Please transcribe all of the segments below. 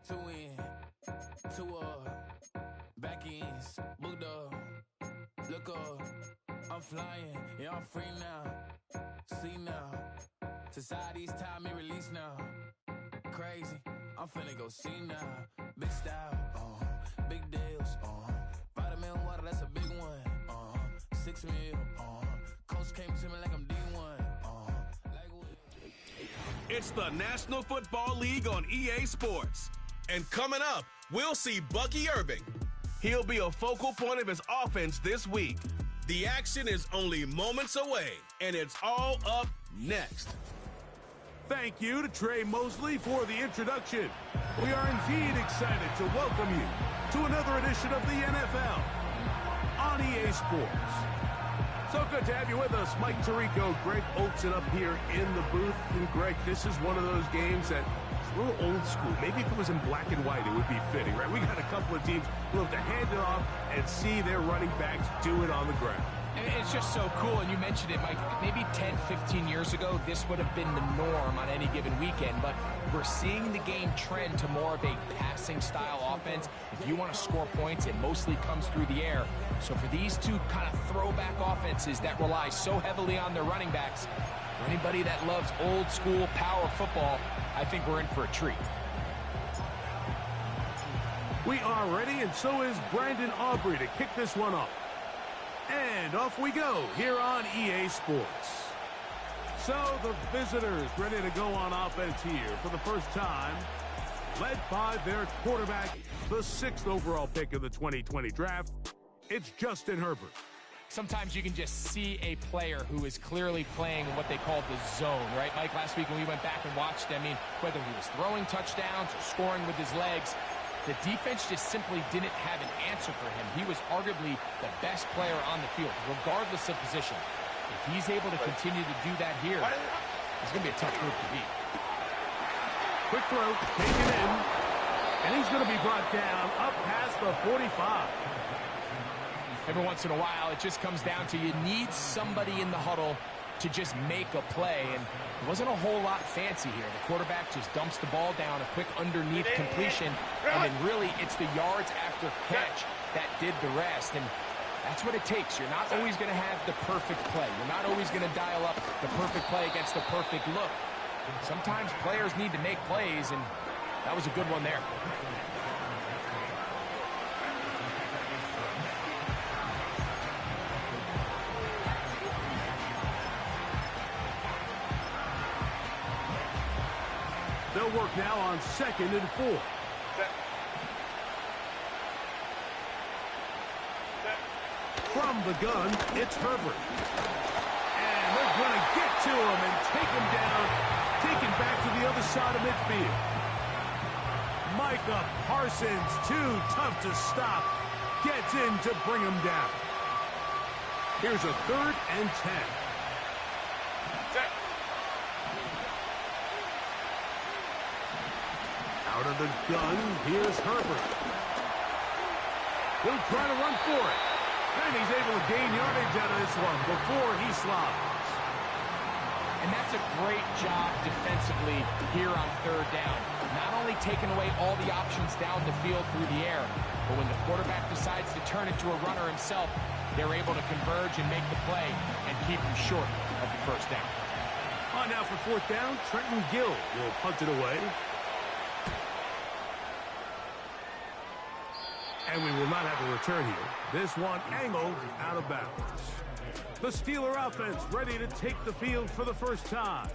Two in, two back ends, booked up. Look up, I'm flying, yeah, I'm free now. See now, society's time me release now. Crazy, I'm finna go see now. Big style, big deals, vitamin water, that's a big one. 6 mil, coach came to me like I'm D1. It's the National Football League on EA Sports. And coming up, we'll see Bucky Irving. He'll be a focal point of his offense this week. The action is only moments away, and it's all up next. Thank you to Trey Mosley for the introduction. We are indeed excited to welcome you to another edition of the NFL on EA Sports. So good to have you with us. Mike Tirico, Greg Olson up here in the booth. And Greg, this is one of those games that is a little old school. Maybe if it was in black and white, it would be fitting, right? We got a couple of teams who love to hand it off and see their running backs do it on the ground. It's just so cool, and you mentioned it, Mike. Maybe 10, 15 years ago, this would have been the norm on any given weekend, but we're seeing the game trend to more of a passing-style offense. If you want to score points, it mostly comes through the air. So for these two kind of throwback offenses that rely so heavily on their running backs, for anybody that loves old-school power football, I think we're in for a treat. We are ready, and so is Brandon Aubrey to kick this one off. And off we go here on EA Sports. So the visitors ready to go on offense here for the first time, led by their quarterback, the 6th overall pick of the 2020 draft. It's Justin Herbert. Sometimes you can just see a player who is clearly playing what they call the zone, right, Mike? Last week when we went back and watched, I mean, whether he was throwing touchdowns or scoring with his legs, the defense just simply didn't have an answer for him. He was arguably the best player on the field, regardless of position. If he's able to continue to do that here, it's going to be a tough group to beat. Quick throw, taken in, and he's going to be brought down up past the 45. Every once in a while, it just comes down to you need somebody in the huddle to just make a play, and it wasn't a whole lot fancy here. The quarterback just dumps the ball down, a quick underneath completion, and then really it's the yards after catch that did the rest, and that's what it takes. You're not always going to have the perfect play. You're not always going to dial up the perfect play against the perfect look. Sometimes players need to make plays, and that was a good one there. They'll work now on 2nd and 4. From the gun, it's Herbert. And they're going to get to him and take him down, taken back to the other side of midfield. Micah Parsons, too tough to stop, gets in to bring him down. Here's a 3rd and 10. Out of the gun, here's Herbert. He'll try to run for it. And he's able to gain yardage out of this one before he slides. And that's a great job defensively here on 3rd down. Not only taking away all the options down the field through the air, but when the quarterback decides to turn it to a runner himself, they're able to converge and make the play and keep him short of the 1st down. On now for 4th down, Trenton Gill will punt it away. And we will not have a return here. This one angled out of bounds. The Steeler offense ready to take the field for the first time.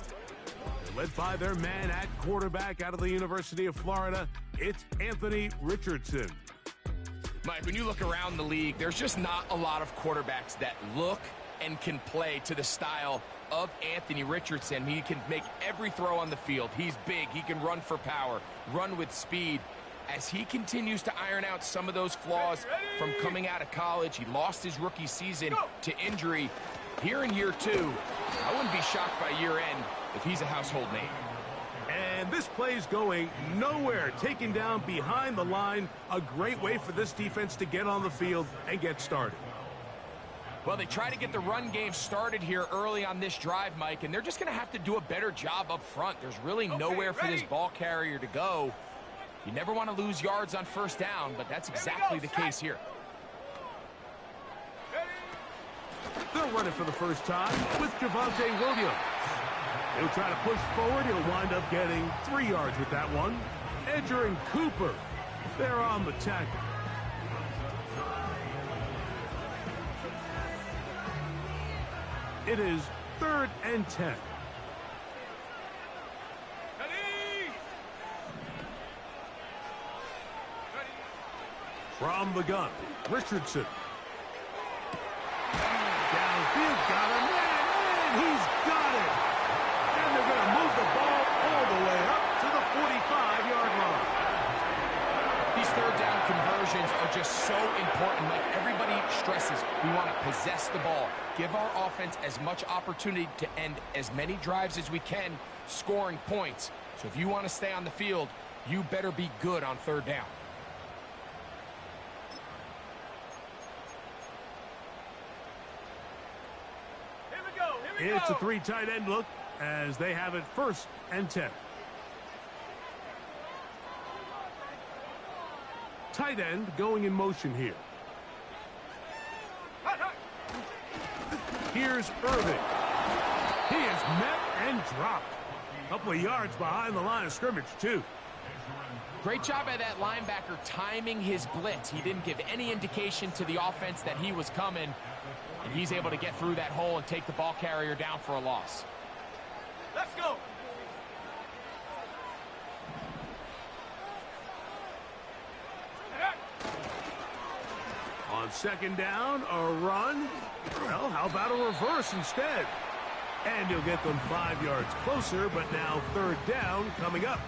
They're led by their man at quarterback out of the University of Florida. It's Anthony Richardson. Mike, when you look around the league, there's just not a lot of quarterbacks that look and can play to the style of Anthony Richardson. He can make every throw on the field. He's big. He can run for power, run with speed. As he continues to iron out some of those flaws from coming out of college, he lost his rookie season to injury. Here in year 2, I wouldn't be shocked by year end if he's a household name. And this play's going nowhere. Taken down behind the line. A great way for this defense to get on the field and get started. Well, they try to get the run game started here early on this drive, Mike, and they're just going to have to do a better job up front. There's really nowhere for this ball carrier to go. You never want to lose yards on first down, but that's exactly the case here. They'll run it for the first time with Javonte Williams. He'll try to push forward. He'll wind up getting 3 yards with that one. Edger and Cooper, they're on the tackle. It is 3rd and 10. From the gun, Richardson. Downfield, got him, and he's got it. And they're going to move the ball all the way up to the 45-yard line. These third down conversions are just so important. Like everybody stresses, we want to possess the ball. Give our offense as much opportunity to end as many drives as we can, scoring points. So if you want to stay on the field, you better be good on third down. It's a 3 tight end look as they have it 1st and 10. Tight end going in motion here. Here's Irving. He is met and dropped. A couple of yards behind the line of scrimmage, too. Great job by that linebacker timing his blitz. He didn't give any indication to the offense that he was coming. And he's able to get through that hole and take the ball carrier down for a loss. Let's go. On 2nd down, a run. Well, how about a reverse instead? And he'll get them 5 yards closer, but now 3rd down coming up.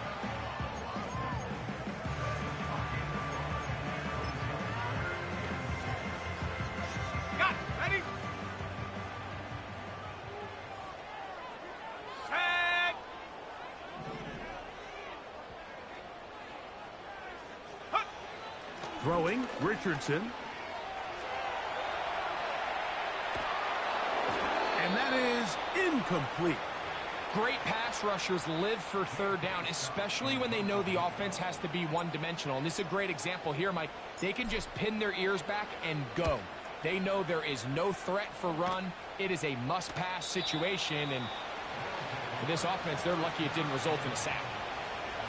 Throwing, Richardson. And that is incomplete. Great pass rushers live for third down, especially when they know the offense has to be one-dimensional. And this is a great example here, Mike. They can just pin their ears back and go. They know there is no threat for run. It is a must-pass situation. And for this offense, they're lucky it didn't result in a sack.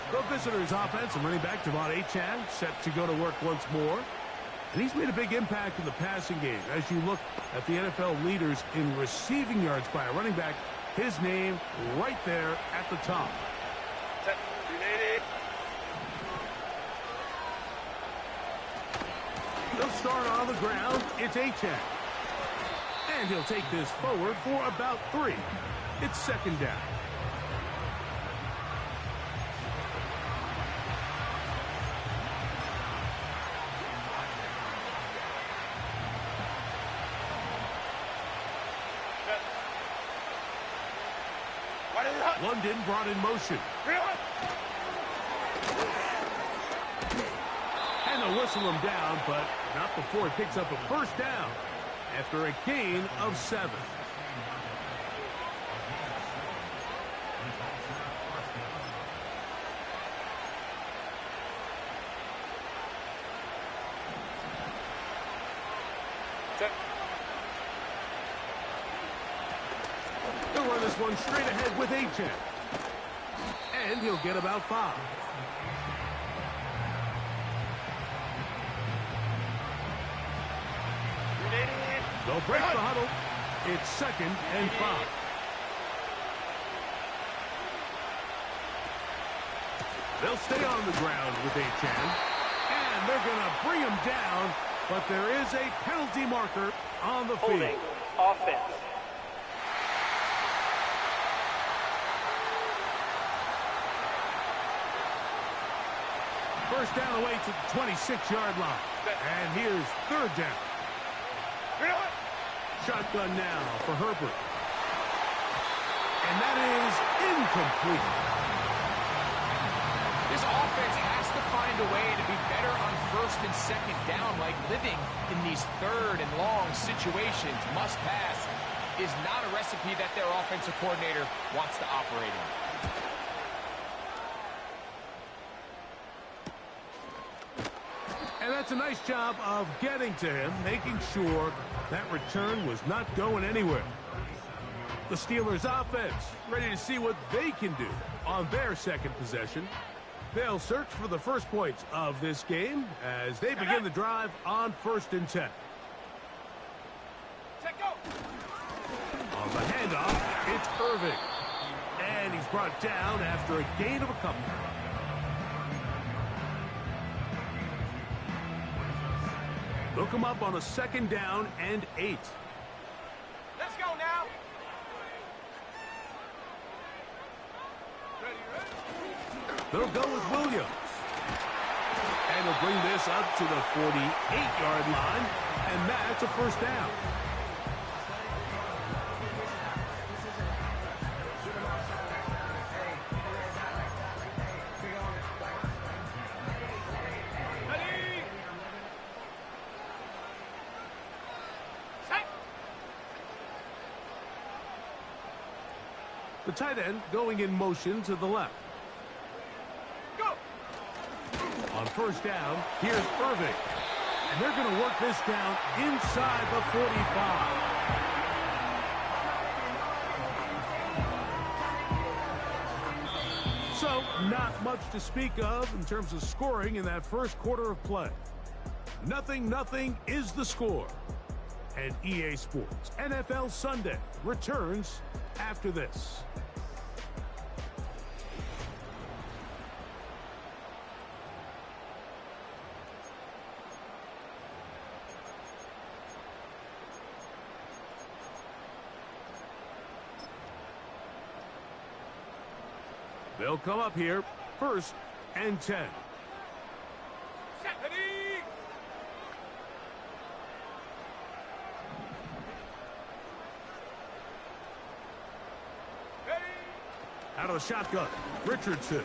The visitors' offense and running back Devon Achane set to go to work once more. And he's made a big impact in the passing game. As you look at the NFL leaders in receiving yards by a running back, his name right there at the top. They'll start on the ground. It's Achane. And he'll take this forward for about 3. It's 2nd down. London brought in motion. And they'll whistle him down, but not before he picks up a 1st down after a gain of 7. He'll run this one straight ahead with Achane. And he'll get about 5. They'll break the huddle. It's 2nd and 5. They'll stay on the ground with Achane. And they're going to bring him down, but there is a penalty marker on the field. Holding offense. First down away to the 26-yard line. And here's 3rd down. Shotgun now for Herbert. And that is incomplete. This offense has to find a way to be better on 1st and 2nd down, like living in these 3rd and long situations. Must pass is not a recipe that their offensive coordinator wants to operate in. That's a nice job of getting to him, making sure that return was not going anywhere. The Steelers offense ready to see what they can do on their second possession. They'll search for the first points of this game as they begin the drive on 1st and 10. On the handoff, it's Irving. And he's brought down after a gain of a couple. They'll come up on a 2nd down and 8. Let's go now. They'll go with Williams. And he'll bring this up to the 48-yard line, and that's a 1st down. The tight end going in motion to the left. Go. On 1st down, here's Irving. And they're going to work this down inside the 45. So, not much to speak of in terms of scoring in that first quarter of play. 0-0 is the score. And EA Sports NFL Sunday returns after this. They'll come up here, 1st and 10. Out of the shotgun, Richardson.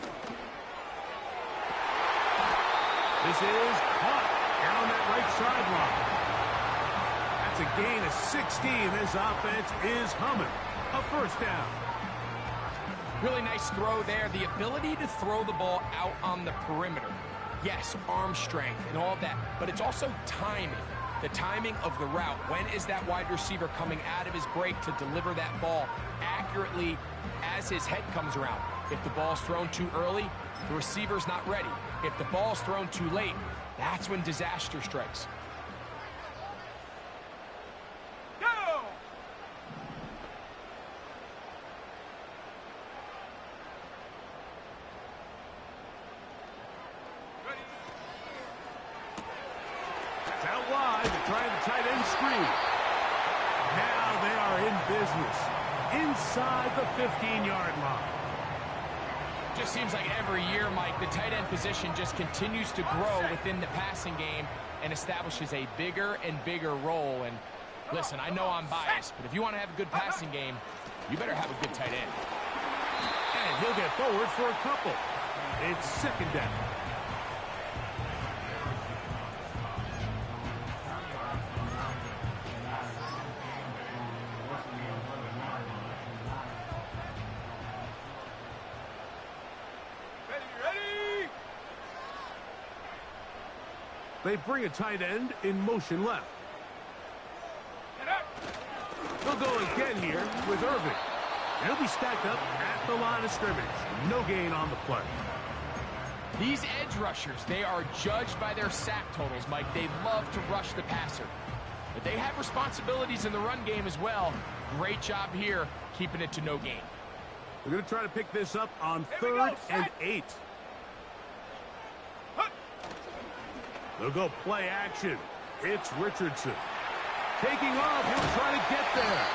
This is caught down that right sideline. That's a gain of 16. This offense is humming. A 1st down. Really nice throw there. The ability to throw the ball out on the perimeter. Yes, arm strength and all that, but it's also timing. The timing of the route. When is that wide receiver coming out of his break to deliver that ball accurately as his head comes around? If the ball's thrown too early, the receiver's not ready. If the ball's thrown too late, that's when disaster strikes. Now they are in business inside the 15-yard line. Just seems like every year, Mike, the tight end position just continues to grow within the passing game and establishes a bigger and bigger role. And listen, I know I'm biased, but if you want to have a good passing game, you better have a good tight end. And he'll get forward for a couple. It's 2nd down. They bring a tight end in motion left. They'll go again here with Irving. He'll be stacked up at the line of scrimmage. No gain on the play. These edge rushers, they are judged by their sack totals, Mike. They love to rush the passer. But they have responsibilities in the run game as well. Great job here, keeping it to no gain. They're going to try to pick this up on 3rd and 8. They'll go play action. It's Richardson. Taking off, he'll try to get there.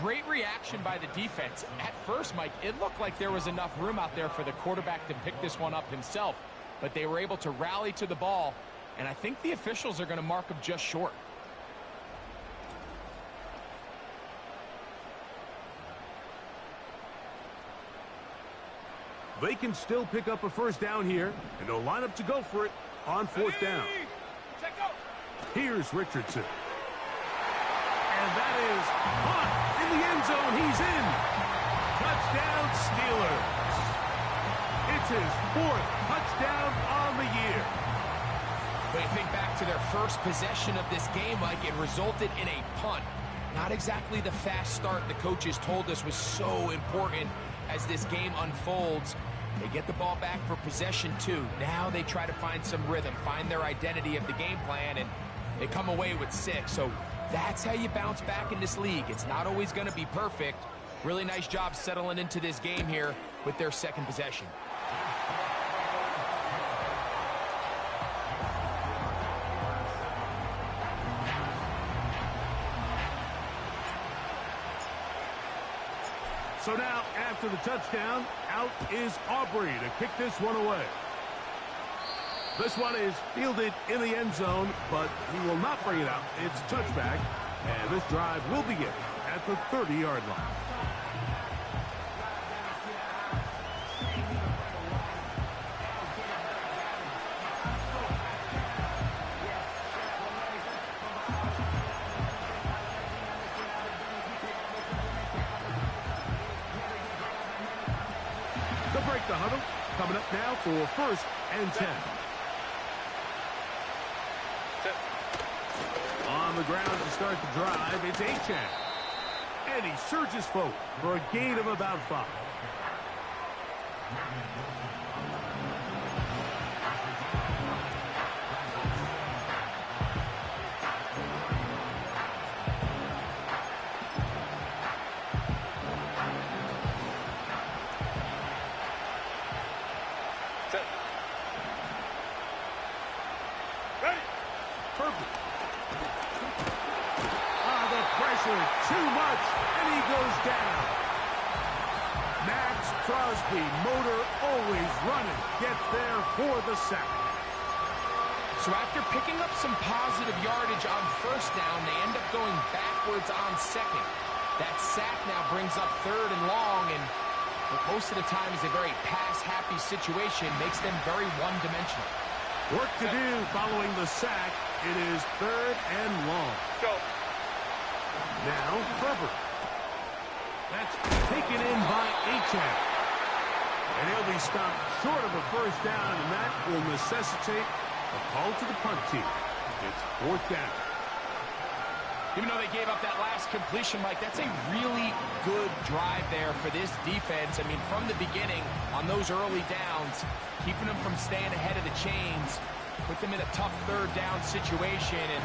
Great reaction by the defense. At first, Mike, it looked like there was enough room out there for the quarterback to pick this one up himself. But they were able to rally to the ball, and I think the officials are going to mark him just short. They can still pick up a 1st down here, and they'll line up to go for it on 4th down. Here's Richardson. And that is caught in the end zone. He's in. Touchdown, Steelers. It's That's his 4th touchdown on the year. When you think back to their first possession of this game, Mike, it resulted in a punt. Not exactly the fast start the coaches told us was so important as this game unfolds. They get the ball back for possession 2. Now they try to find some rhythm, find their identity of the game plan, and they come away with 6. So that's how you bounce back in this league. It's not always going to be perfect. Really nice job settling into this game here with their second possession. So now, after the touchdown, out is Aubrey to kick this one away. This one is fielded in the end zone, but he will not bring it out. It's touchback, and this drive will begin at the 30-yard line. Break the huddle. Coming up now for 1st and 10. On the ground to start the drive, it's Achane. And he surges forward for a gain of about 5. Too much, and he goes down. Max Crosby, motor always running, gets there for the sack. So after picking up some positive yardage on 1st down, they end up going backwards on 2nd. That sack now brings up 3rd and long, and most of the time is a very pass-happy situation, makes them very one-dimensional. Work to do following the sack. It is 3rd and long. Go. Now, Herbert. That's taken in by Achane. And he'll be stopped short of a 1st down, and that will necessitate a call to the punt team. It's 4th down. Even though they gave up that last completion, Mike, that's a really good drive there for this defense. I mean, from the beginning, on those early downs, keeping them from staying ahead of the chains, put them in a tough 3rd down situation, and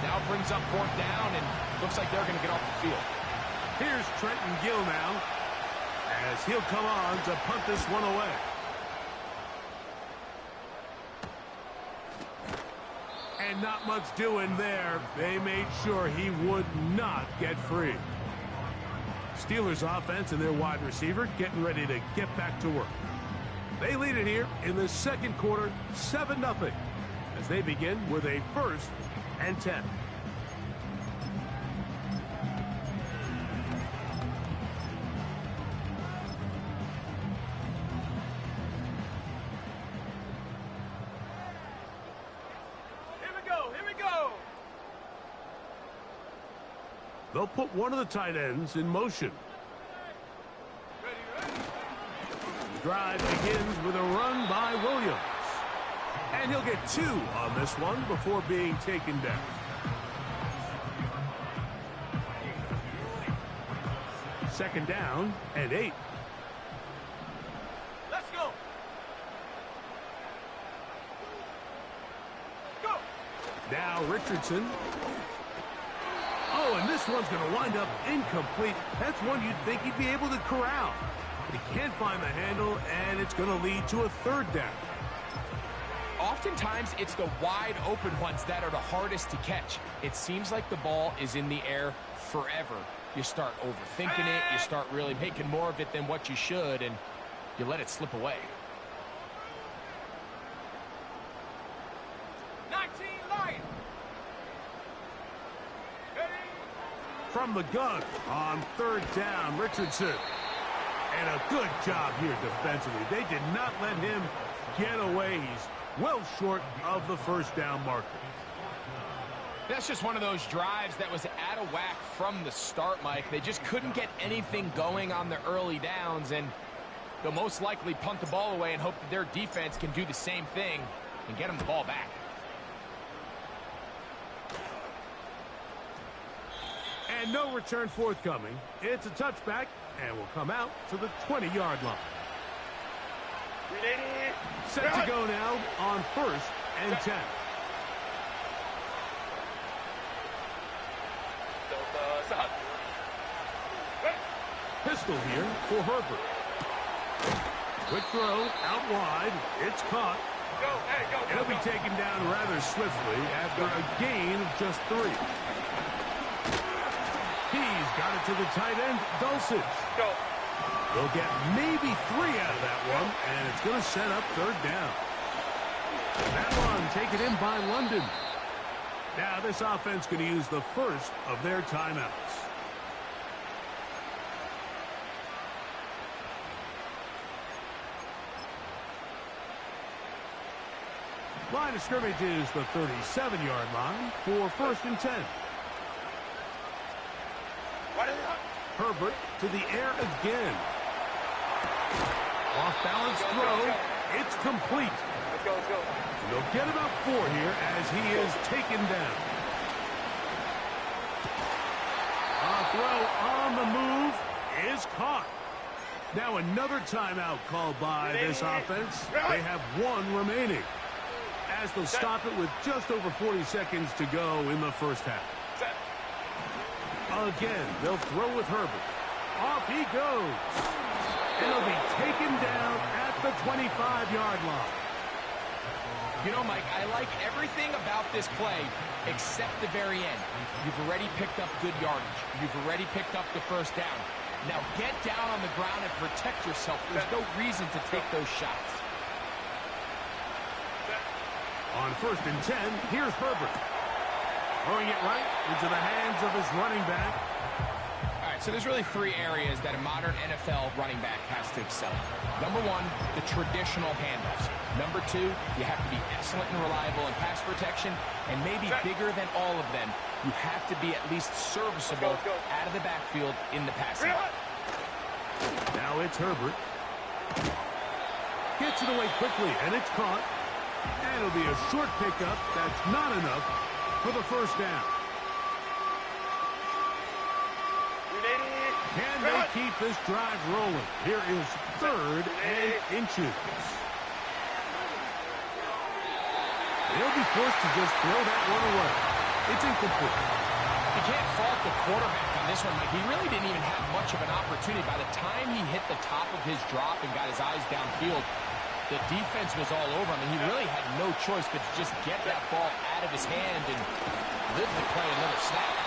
now it brings up 4th down, and looks like they're going to get off the field. Here's Trenton Gill now, as he'll come on to punt this one away. And not much doing there. They made sure he would not get free. Steelers offense and their wide receiver getting ready to get back to work. They lead it here in the 2nd quarter, 7-0, as they begin with a 1st and 10. Here we go. They'll put one of the tight ends in motion. Ready. The drive begins with a run by Williams. And he'll get 2 on this one before being taken down. Second down and 8. Let's go. Go. Now Richardson. Oh, and this one's going to wind up incomplete. That's one you'd think he'd be able to corral. He can't find the handle, and it's going to lead to a 3rd down. Oftentimes, it's the wide open ones that are the hardest to catch. It seems like the ball is in the air forever. You start overthinking it, you start really making more of it than what you should, and you let it slip away. 19 Lions. Ready. From the gun on 3rd down, Richardson. And a good job here defensively. They did not let him get away. He's well short of the 1st down marker. That's just one of those drives that was out of whack from the start, Mike. They just couldn't get anything going on the early downs, and They'll most likely punt the ball away and hope that their defense can do the same thing and get them the ball back. And no return forthcoming. It's a touchback and will come out to the 20-yard line. Set to go now on 1st and 10. Pistol here for Herbert. Quick throw out wide. It's caught. It'll be taken down rather swiftly after a gain of just 3. He's got it to the tight end, Dulcich. They'll get maybe 3 out of that one, and it's going to set up 3rd down. That one taken in by London. Now this offense going to use the first of their timeouts. Line of scrimmage is the 37-yard line for 1st and 10. Herbert to the air again. Off-balance throw. It's complete. And they'll get about 4 here as he is taken down. A throw on the move is caught. Now another timeout called by this offense. They have 1 remaining, as they'll stop it with just over 40 seconds to go in the first half. Again, they'll throw with Herbert. Off he goes. And he'll be taken down at the 25-yard line. You know, Mike, I like everything about this play except the very end. You've already picked up good yardage. You've already picked up the 1st down. Now get down on the ground and protect yourself. There's no reason to take those shots. On 1st and 10, here's Herbert. Throwing it right into the hands of his running back. All right, so there's really 3 areas that a modern NFL running back has to excel in. Number 1, the traditional handoffs. Number 2, you have to be excellent and reliable in pass protection. And maybe bigger than all of them, you have to be at least serviceable out of the backfield in the passing. Now it's Herbert. Gets it away quickly, and it's caught. And it'll be a short pickup. That's not enough for the 1st down. Can they keep this drive rolling? Here is 3rd and inches. They'll be forced to just throw that one away. It's incomplete. You can't fault the quarterback on this one, Mike. He really didn't even have much of an opportunity. By the time he hit the top of his drop and got his eyes downfield, the defense was all over him, and he really had no choice but to just get that ball out of his hand and live to play another snap.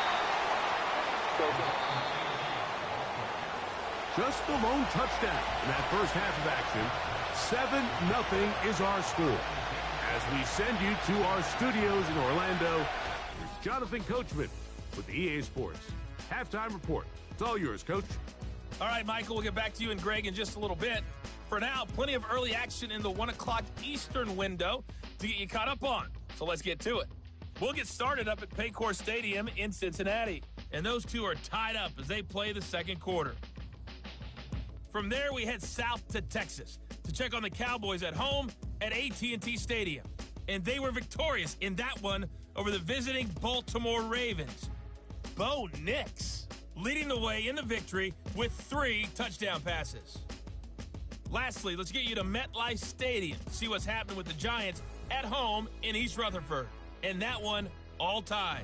Just the lone touchdown in that first half of action. 7-0 is our score. As we send you to our studios in Orlando, here's Jonathan Coachman with the EA Sports Halftime Report. It's all yours, Coach. All right, Michael, we'll get back to you and Greg in just a little bit. For now, plenty of early action in the 1 o'clock Eastern window to get you caught up on. So let's get to it. We'll get started up at Paycor Stadium in Cincinnati. And those two are tied up as they play the 2nd quarter. From there, we head south to Texas to check on the Cowboys at home at AT&T Stadium. And they were victorious in that one over the visiting Baltimore Ravens. Bo Nix leading the way in the victory with 3 touchdown passes. Lastly, let's get you to MetLife Stadium to see what's happening with the Giants at home in East Rutherford. And that one all tied.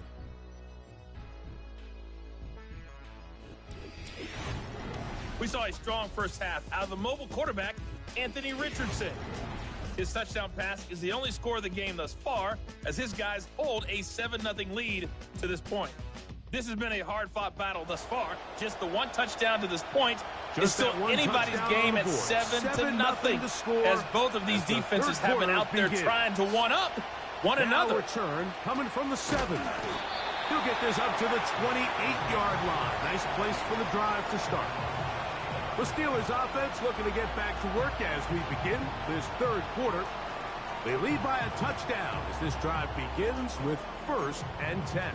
We saw a strong first half out of the mobile quarterback, Anthony Richardson. His touchdown pass is the only score of the game thus far, as his guys hold a 7-0 lead to this point. This has been a hard-fought battle thus far. Just the 1 touchdown to this point is still anybody's game at 7-0, as both of these defenses have been out there trying to one-up one another. Return coming from the 7. He'll get this up to the 28-yard line. Nice place for the drive to start. The Steelers offense looking to get back to work as we begin this 3rd quarter. They lead by a touchdown as this drive begins with 1st and 10.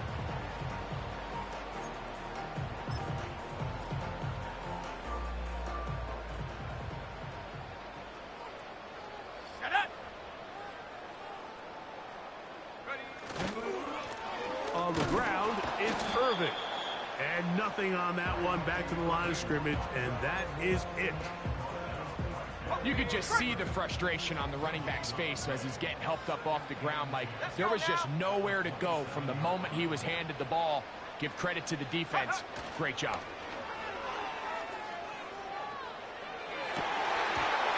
Irving. And nothing on that one. Back to the line of scrimmage, and that is it. You could just see the frustration on the running back's face as he's getting helped up off the ground. Like, there was just nowhere to go from the moment he was handed the ball. Give credit to the defense. Great job.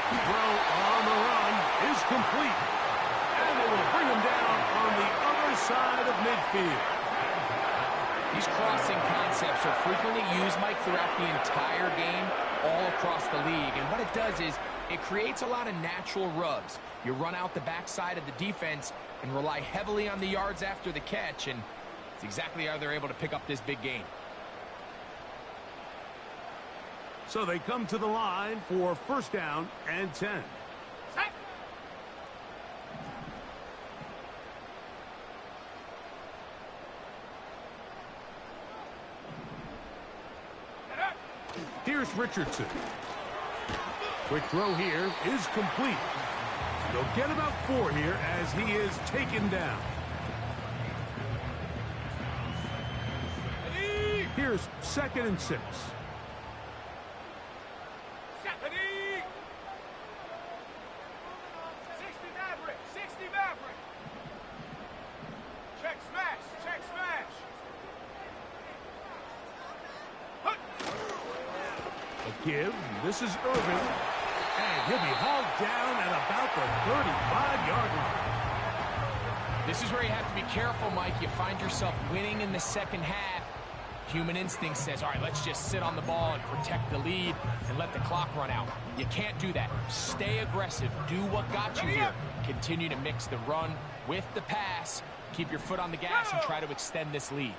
Throw on the run is complete. And they will bring him down on the other side of midfield. These crossing concepts are frequently used, Mike, throughout the entire game, all across the league. And what it does is it creates a lot of natural rubs. You run out the backside of the defense and rely heavily on the yards after the catch, and it's exactly how they're able to pick up this big gain. So they come to the line for first down and 10. Here's Richardson. Quick throw here is complete. They'll get about 4 here as he is taken down. Here's 2nd and 6. 60 Maverick, 60 Maverick. Check smash, check smash. A give. This is Irving. And he'll be hauled down at about the 35-yard line. This is where you have to be careful, Mike. You find yourself winning in the second half. Human instinct says, all right, let's just sit on the ball and protect the lead and let the clock run out. You can't do that. Stay aggressive. Do what got you here. Continue to mix the run with the pass. Keep your foot on the gas and try to extend this lead.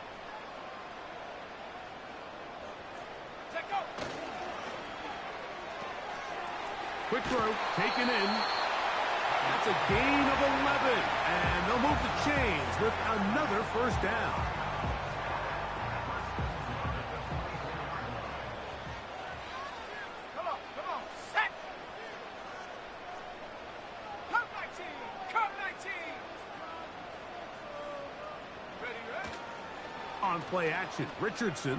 Quick throw, taken in. That's a gain of 11. And they'll move the chains with another first down. Come on, set. Come 19, come 19. Ready? On play action, Richardson.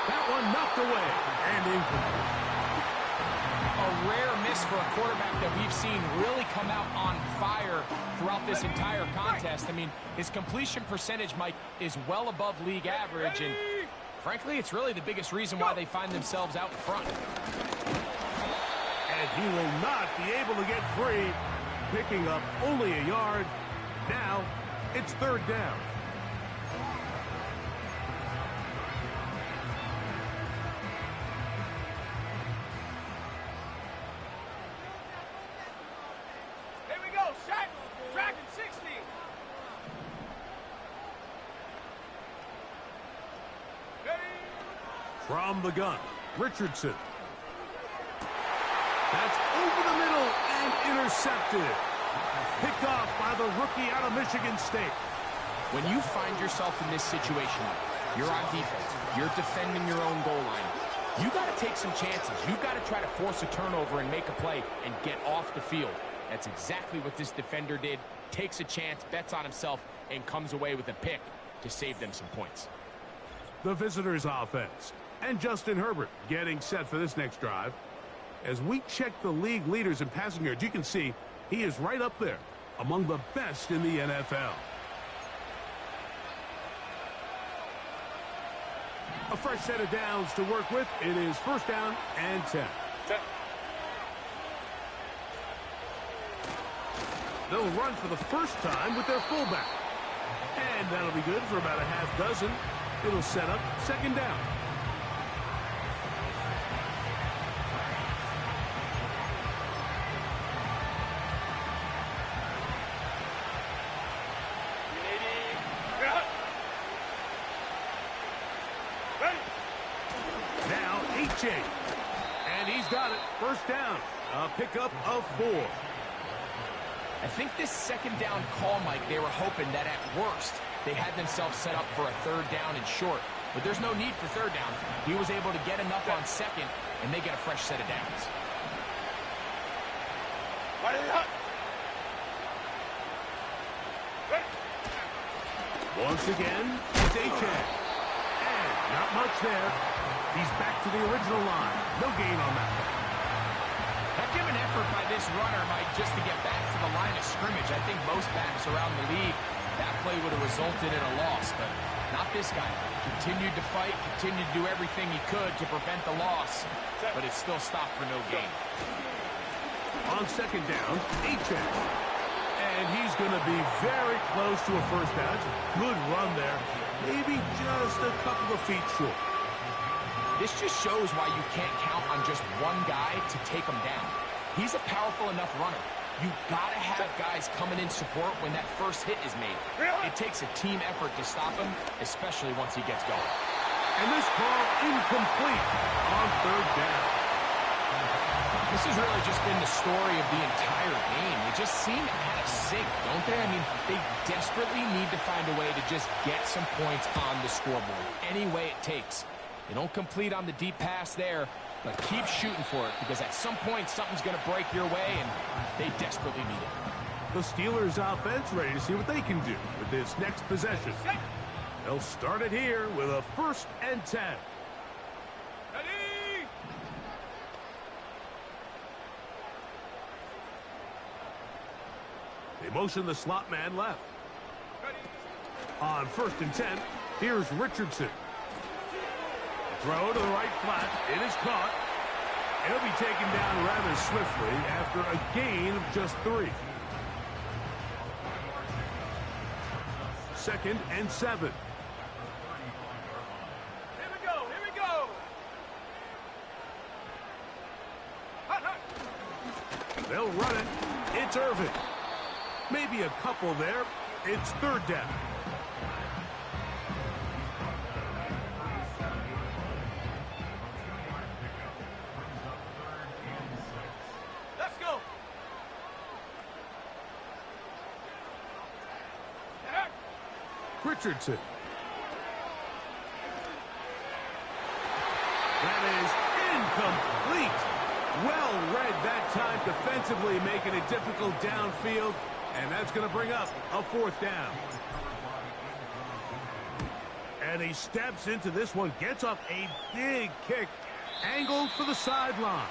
That one knocked away and incomplete. A rare miss for a quarterback that we've seen really come out on fire throughout this entire contest. I mean, his completion percentage, Mike, is well above league average, and frankly, it's really the biggest reason why they find themselves out in front. And he will not be able to get free, picking up only a yard. Now, it's 3rd down. From the gun, Richardson. That's over the middle and intercepted. Picked off by the rookie out of Michigan State. When you find yourself in this situation, you're on defense, you're defending your own goal line, you got to take some chances. You got to try to force a turnover and make a play and get off the field. That's exactly what this defender did. Takes a chance, bets on himself, and comes away with a pick to save them some points. The visitors' offense. And Justin Herbert getting set for this next drive. As we check the league leaders in passing yards, you can see he is right up there among the best in the NFL. A fresh set of downs to work with. It is first down and 10. They'll run for the first time with their fullback. And that'll be good for about a half dozen. It'll set up 2nd down. Now, H.A. And he's got it. First down. A pickup of 4. I think this 2nd down call, Mike, they were hoping that at worst they had themselves set up for a 3rd down and short. But there's no need for 3rd down. He was able to get enough on 2nd, and they get a fresh set of downs. Once again, it's Achane. And not much there. He's back to the original line. No gain on that one. Heck of an effort by this runner, Mike, just to get back to the line of scrimmage. I think most backs around the league, that play would have resulted in a loss, but not this guy. Continued to fight, continued to do everything he could to prevent the loss, but it still stopped for no gain. On second down, Achane. And he's going to be very close to a first down. Good run there. Maybe just a couple of feet short. This just shows why you can't count on just one guy to take him down. He's a powerful enough runner. You got to have guys coming in support when that first hit is made. It takes a team effort to stop him, especially once he gets going. And this ball incomplete on third down. This has really just been the story of the entire game. They just seem out of sync, don't they? I mean, they desperately need to find a way to just get some points on the scoreboard, any way it takes. They don't complete on the deep pass there, but keep shooting for it, because at some point something's going to break your way, and they desperately need it. The Steelers offense ready to see what they can do with this next possession. They'll start it here with a 1st and 10. Ready? They motion the slot man left. Ready? On 1st and 10, here's Richardson. Throw to the right flat. It is caught. It'll be taken down rather swiftly after a gain of just 3. 2nd and 7. Here we go. Here we go. Hut, hut. They'll run it. It's Irvin. Maybe a couple there. It's 3rd down. Let's go. Richardson. That is incomplete. Well read that time defensively, making it difficult downfield, and that's going to bring up a 4th down. And he steps into this one, gets off a big kick, angled for the sideline.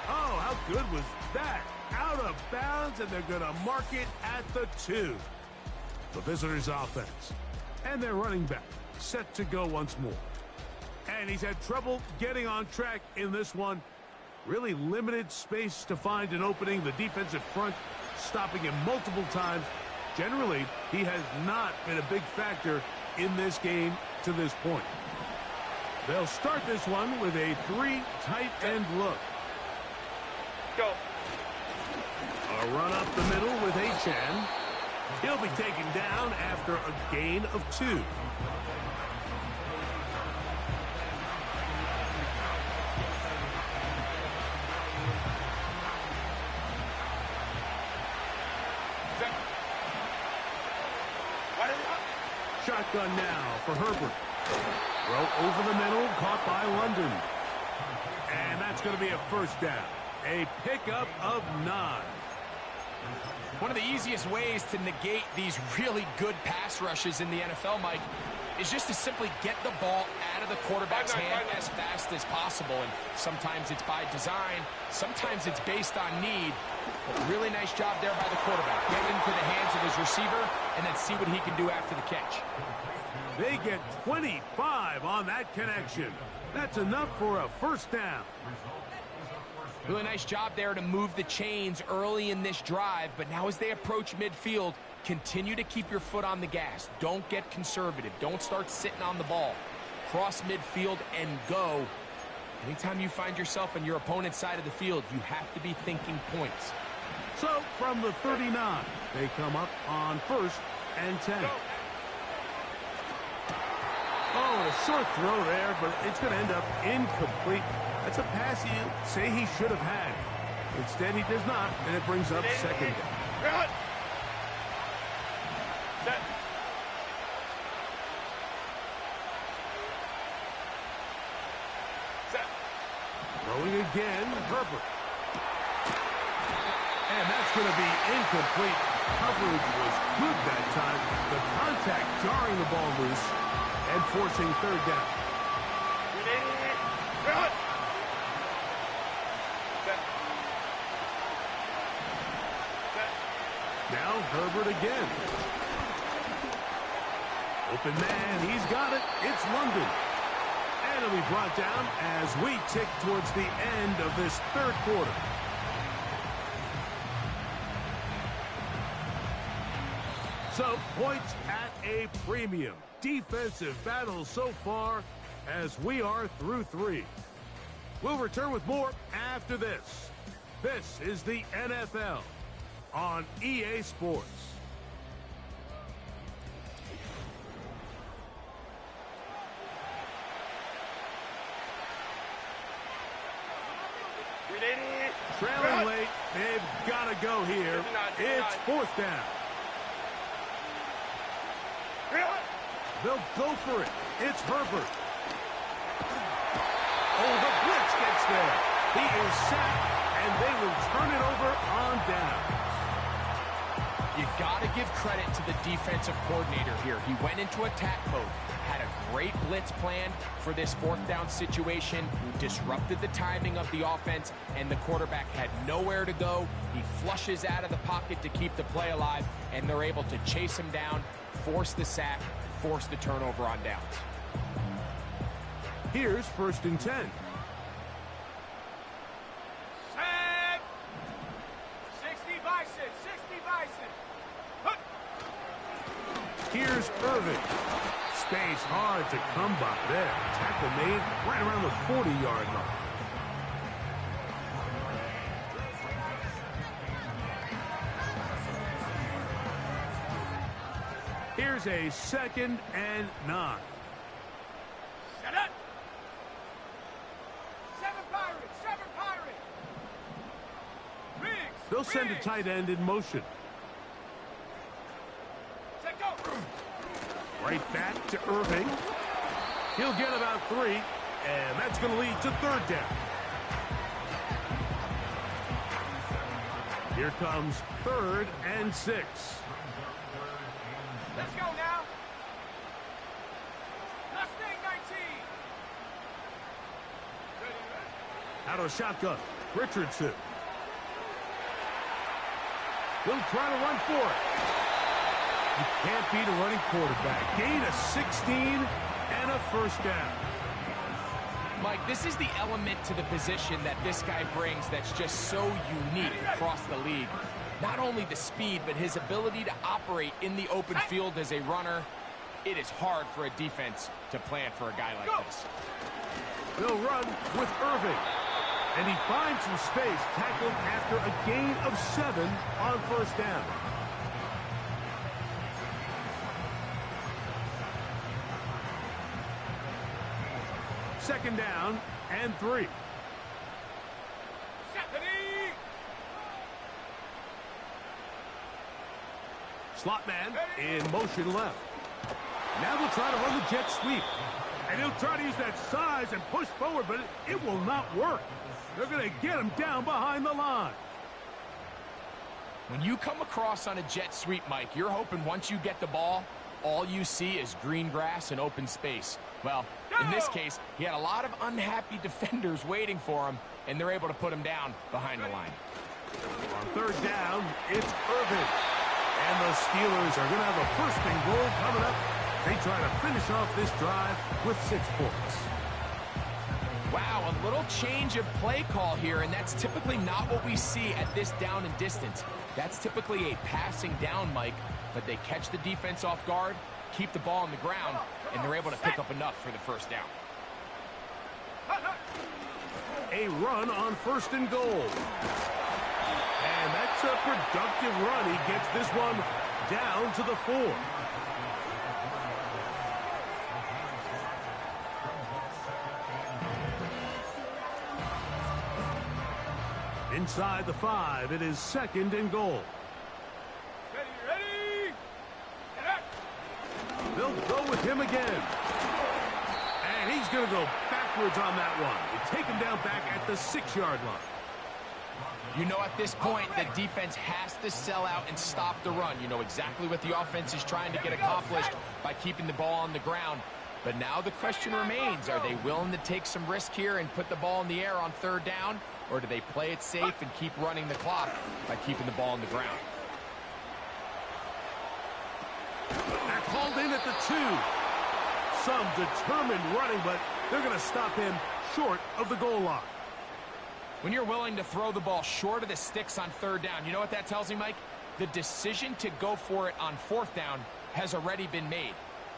Oh, how good was that? Out of bounds, and they're going to mark it at the 2. The visitors' offense. And their running back set to go once more. And he's had trouble getting on track in this one. Really limited space to find an opening. The defensive front stopping him multiple times. Generally, he has not been a big factor in this game to this point. They'll start this one with a 3 tight end look. Go. A run up the middle with Achane. He'll be taken down after a gain of 2. Shotgun now for Herbert. Throw over the middle, caught by London. And that's going to be a 1st down. A pickup of 9. One of the easiest ways to negate these really good pass rushes in the NFL, Mike, is just to simply get the ball out of the quarterback's hand as fast as possible. And sometimes it's by design, sometimes it's based on need. But really nice job there by the quarterback. Get it into the hands of his receiver and then see what he can do after the catch. They get 25 on that connection. That's enough for a 1st down. Really nice job there to move the chains early in this drive, but now as they approach midfield, continue to keep your foot on the gas. Don't get conservative. Don't start sitting on the ball. Cross midfield and go. Anytime you find yourself on your opponent's side of the field, you have to be thinking points. So from the 39, they come up on 1st and 10. Oh, a short throw there, but it's going to end up incomplete. That's a pass you say he should have had. Instead, he does not, and it brings up 2nd down. Run. Set. Set. Throwing again, Herbert. And that's going to be incomplete. coverage was good that time. The contact jarring the ball loose and forcing third down. Now Herbert again. Open man, he's got it. It's London. And it'll be brought down as we tick towards the end of this third quarter. So, points at a premium. Defensive battle so far as we are through 3. We'll return with more after this. This is the NFL on EA Sports. Trailing late, they've got to go here. It's fourth down. They'll go for it. It's Herbert. Oh, the blitz gets there. He is sacked, and they will turn it over on down. You got to give credit to the defensive coordinator here. He went into attack mode, had a great blitz plan for this fourth down situation, disrupted the timing of the offense, and the quarterback had nowhere to go. He flushes out of the pocket to keep the play alive, and they're able to chase him down, force the sack, force the turnover on downs. Here's 1st and 10. Set. 60 Bison. 60 Bison. Here's Irving. Space hard to come by there. Tackle made right around the 40-yard line. Here's a 2nd and 9. Set up. 7 Pirates. 7 Pirates. Riggs. They'll send a tight end in motion. Set go. Right back to Irving. He'll get about 3, and that's going to lead to 3rd down. Here comes 3rd and 6. Let's go now. Mustang 19. Out of shotgun, Richardson. He'll try to run for it. You can't beat a running quarterback. Gain of 16 and a 1st down. Mike, this is the element to the position that this guy brings that's just so unique across the league. Not only the speed, but his ability to operate in the open field as a runner. It is hard for a defense to plan for a guy like this. They'll run with Irving. And he finds some space, tackled after a gain of 7 on 1st down. Second down and 3. Slot man in motion left. Now they'll try to run the jet sweep. And he'll try to use that size and push forward, but it will not work. They're going to get him down behind the line. When you come across on a jet sweep, Mike, you're hoping once you get the ball, all you see is green grass and open space. Well, in this case, he had a lot of unhappy defenders waiting for him, and they're able to put him down behind the line. On 3rd down, it's Irving. And the Steelers are going to have a 1st and goal coming up. They try to finish off this drive with 6 points. Wow, a little change of play call here, and that's typically not what we see at this down and distance. That's typically a passing down, Mike, but they catch the defense off guard, keep the ball on the ground, and they're able to pick up enough for the 1st down. A run on 1st and goal. And that's a productive run. He gets this one down to the 4. Inside the 5, it is 2nd and goal. Ready. They'll go with him again. And he's going to go backwards on that one. They take him down back at the 6-yard line. You know at this point the defense has to sell out and stop the run. You know exactly what the offense is trying to get accomplished by keeping the ball on the ground. But now the question remains, are they willing to take some risk here and put the ball in the air on third down? Or do they play it safe and keep running the clock by keeping the ball on the ground? They're called in at the 2. Some determined running, but they're going to stop him short of the goal line. When you're willing to throw the ball short of the sticks on third down, you know what that tells me, Mike? The decision to go for it on fourth down has already been made.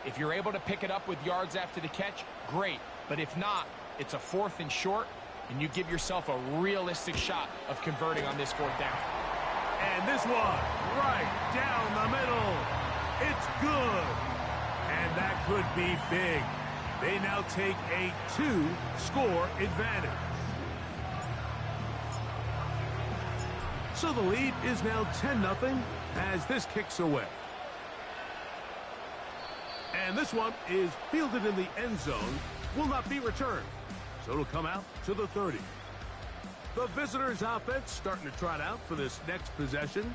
If you're able to pick it up with yards after the catch, great. But if not, it's a 4th and short, and you give yourself a realistic shot of converting on this fourth down. And this one, right down the middle. It's good. And that could be big. They now take a 2-score advantage. So the lead is now 10-0 as this kicks away. And this one is fielded in the end zone, will not be returned. So it'll come out to the 30. The visitors' offense starting to trot out for this next possession.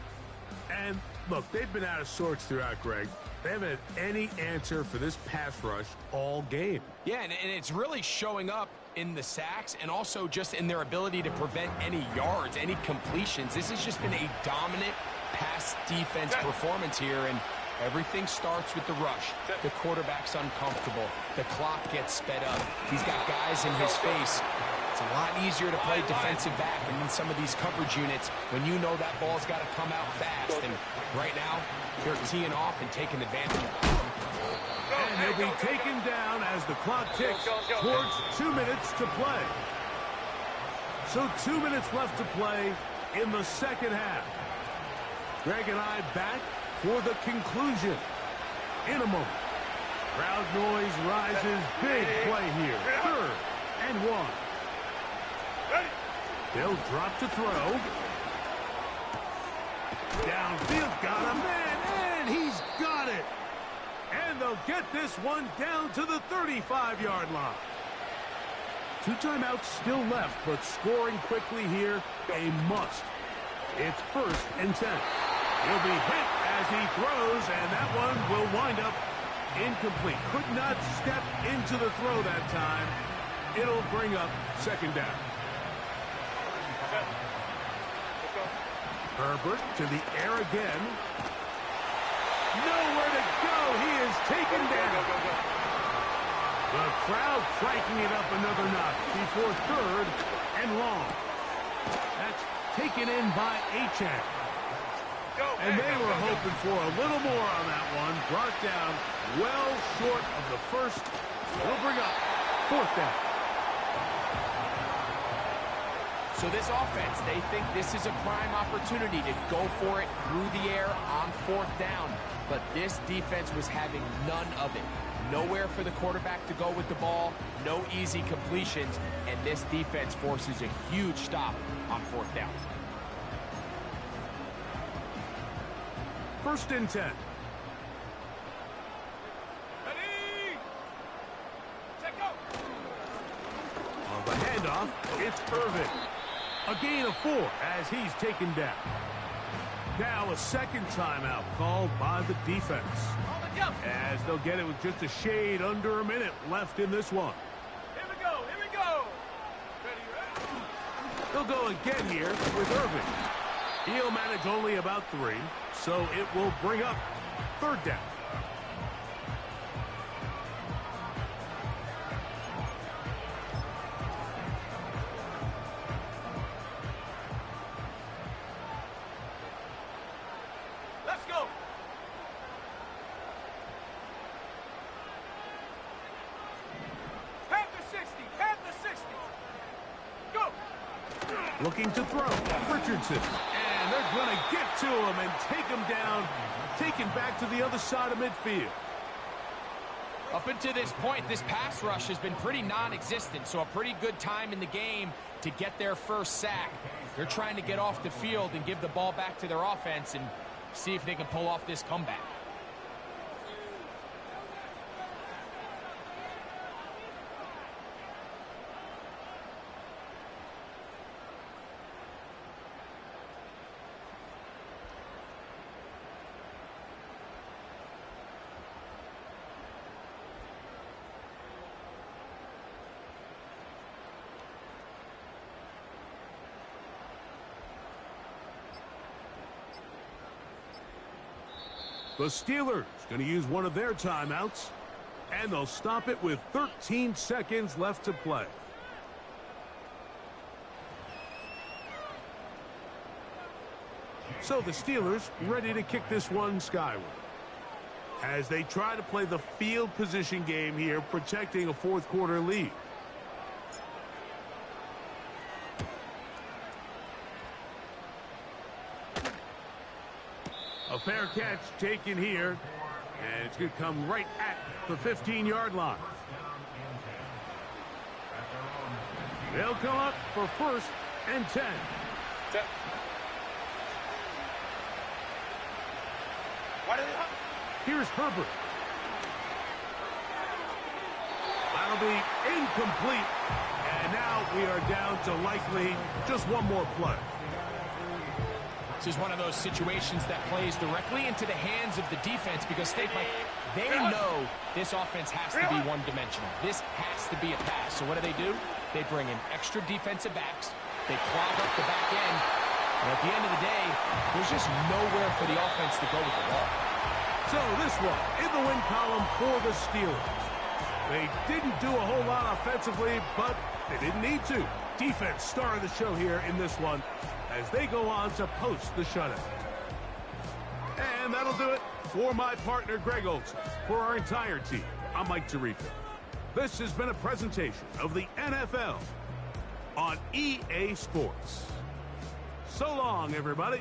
And look, they've been out of sorts throughout, Greg. They haven't had any answer for this pass rush all game. Yeah, and it's really showing up in the sacks and also just in their ability to prevent any yards, any completions. This has just been a dominant pass defense performance here, and everything starts with the rush. The quarterback's uncomfortable. The clock gets sped up. He's got guys in his face. It's a lot easier to play defensive back and in some of these coverage units when you know that ball's got to come out fast. And right now, they're teeing off and taking advantage. And he'll be taken down as the clock ticks towards 2 minutes to play. So 2 minutes left to play in the second half. Greg and I back for the conclusion in a moment. Crowd noise rises. Big play here. 3rd and 1. They'll drop to throw. Downfield, got a man, and he's got it. And they'll get this one down to the 35-yard line. 2 timeouts still left, but scoring quickly here, a must. It's 1st and 10. He'll be hit as he throws, and that one will wind up incomplete. Could not step into the throw that time. It'll bring up 2nd down. Herbert to the air again. Nowhere to go. He is taken down. The crowd cranking it up another notch before 3rd and long. That's taken in by Achane. And they were hoping for a little more on that one. Brought down well short of the first. It'll bring up 4th down. So this offense, they think this is a prime opportunity to go for it through the air on 4th down. But this defense was having none of it. Nowhere for the quarterback to go with the ball, no easy completions, and this defense forces a huge stop on 4th down. 1st and 10. Ready? Set, go. On the handoff, it's Irvin. A gain of 4 as he's taken down. Now a 2nd timeout called by the defense. As they'll get it with just a shade under a minute left in this one. Here we go, here we go. Ready? They'll go again here with Irvin. He'll manage only about 3, so it will bring up 3rd down. Let's go. Panther 60, Panther 60. Go. Looking to throw, Richardson. And they're going to get to him and take him down, taken back to the other side of midfield. Up until this point, this pass rush has been pretty non-existent, so a pretty good time in the game to get their first sack. They're trying to get off the field and give the ball back to their offense and see if they can pull off this comeback. The Steelers going to use one of their timeouts, and they'll stop it with 13 seconds left to play. So the Steelers ready to kick this one skyward as they try to play the field position game here, protecting a fourth quarter lead. A fair catch taken here, and it's going to come right at the 15-yard line. They'll come up for 1st and 10. Here's Herbert. That'll be incomplete, and now we are down to likely just one more play. This is one of those situations that plays directly into the hands of the defense because they know this offense has to be one-dimensional. This has to be a pass. So what do? They bring in extra defensive backs. They clog up the back end. And at the end of the day, there's just nowhere for the offense to go with the ball. So this one in the win column for the Steelers. They didn't do a whole lot offensively, but they didn't need to. Defense star of the show here in this one as they go on to post the shutout. And that'll do it for my partner, Greg Olson. For our entire team, I'm Mike Tirico. This has been a presentation of the NFL on EA Sports. So long, everybody.